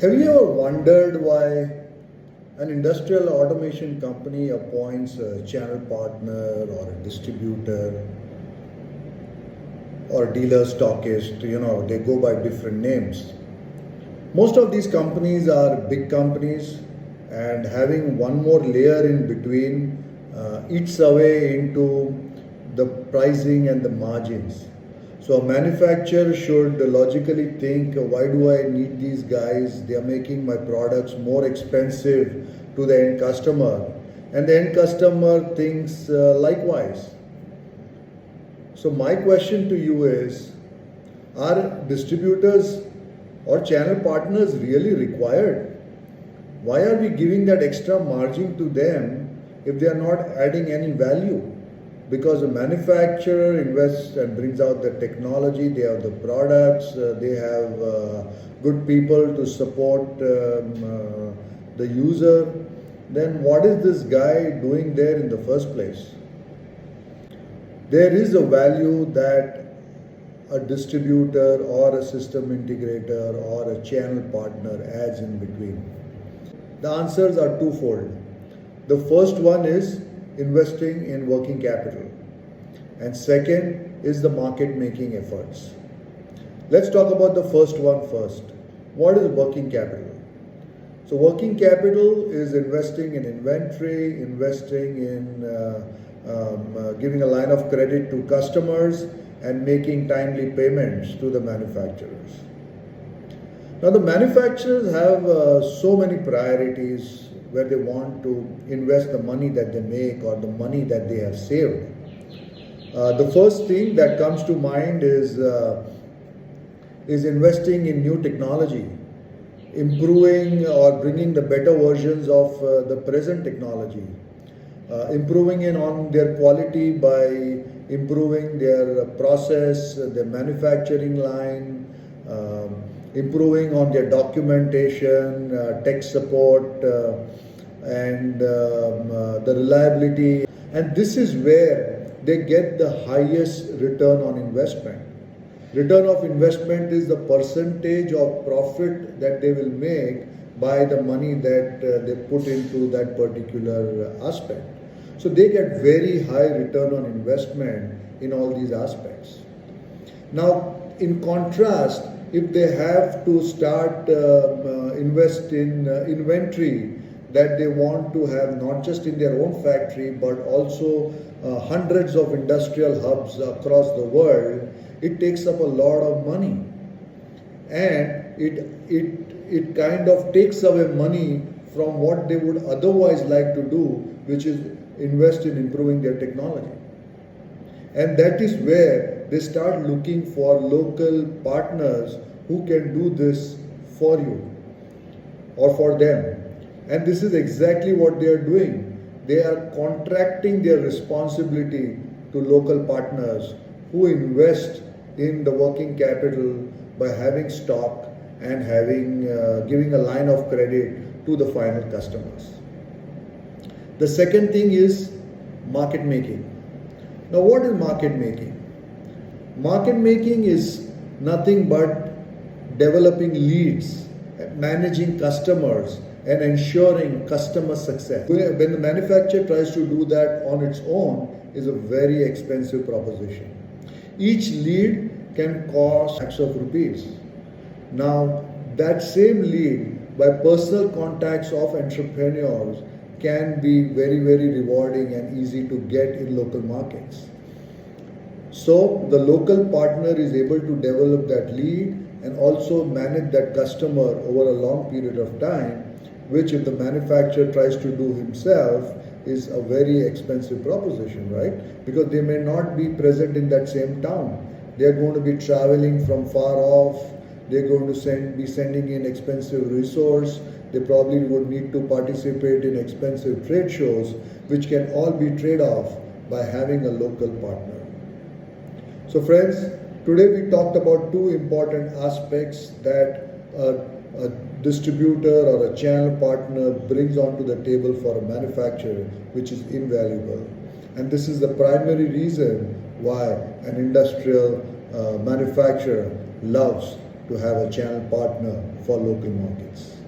Have you ever wondered why an industrial automation company appoints a channel partner or a distributor or dealer stockist? They go by different names. Most of these companies are big companies, and having one more layer in between eats away into the pricing and the margins. So a manufacturer should logically think, why do I need these guys? They are making my products more expensive to the end customer, and the end customer thinks likewise. So my question to you is, are distributors or channel partners really required? Why are we giving that extra margin to them if they are not adding any value? Because the manufacturer invests and brings out the technology, they have the products, they have good people to support the user. Then what is this guy doing there in the first place? There is a value that a distributor or a system integrator or a channel partner adds in between. The answers are twofold. The first one is investing in working capital, and second is the market making efforts. Let's talk about the first one first. What is working capital? So working capital is investing in inventory, investing in giving a line of credit to customers and making timely payments to the manufacturers. Now the manufacturers have so many priorities where they want to invest the money that they make or the money that they have saved. The first thing that comes to mind is investing in new technology, improving or bringing the better versions of the present technology, improving on their quality by improving their process, their manufacturing line, improving on their documentation, tech support, and the reliability. And this is where they get the highest return on investment. Return of investment is the percentage of profit that they will make by the money that they put into that particular aspect. So they get very high return on investment in all these aspects. Now, in contrast, if they have to start invest in inventory that they want to have not just in their own factory but also hundreds of industrial hubs across the world, it takes up a lot of money, and it kind of takes away money from what they would otherwise like to do, which is invest in improving their technology. And that is where they start looking for local partners who can do this for you or for them. And this is exactly what they are doing. They are contracting their responsibility to local partners who invest in the working capital by having stock and giving a line of credit to the final customers. The second thing is market making. Now, what is market making? Market making is nothing but developing leads, managing customers, and ensuring customer success. When the manufacturer tries to do that on its own, is a very expensive proposition. Each lead can cost lakhs of rupees. Now, that same lead by personal contacts of entrepreneurs can be very, very rewarding and easy to get in local markets. So the local partner is able to develop that lead and also manage that customer over a long period of time, which if the manufacturer tries to do himself is a very expensive proposition, right? Because they may not be present in that same town. They're going to be traveling from far off. They're going to be sending in expensive resource. They probably would need to participate in expensive trade shows, which can all be trade-off by having a local partner. So friends, today we talked about two important aspects that a distributor or a channel partner brings onto the table for a manufacturer, which is invaluable. And this is the primary reason why an industrial manufacturer loves to have a channel partner for local markets.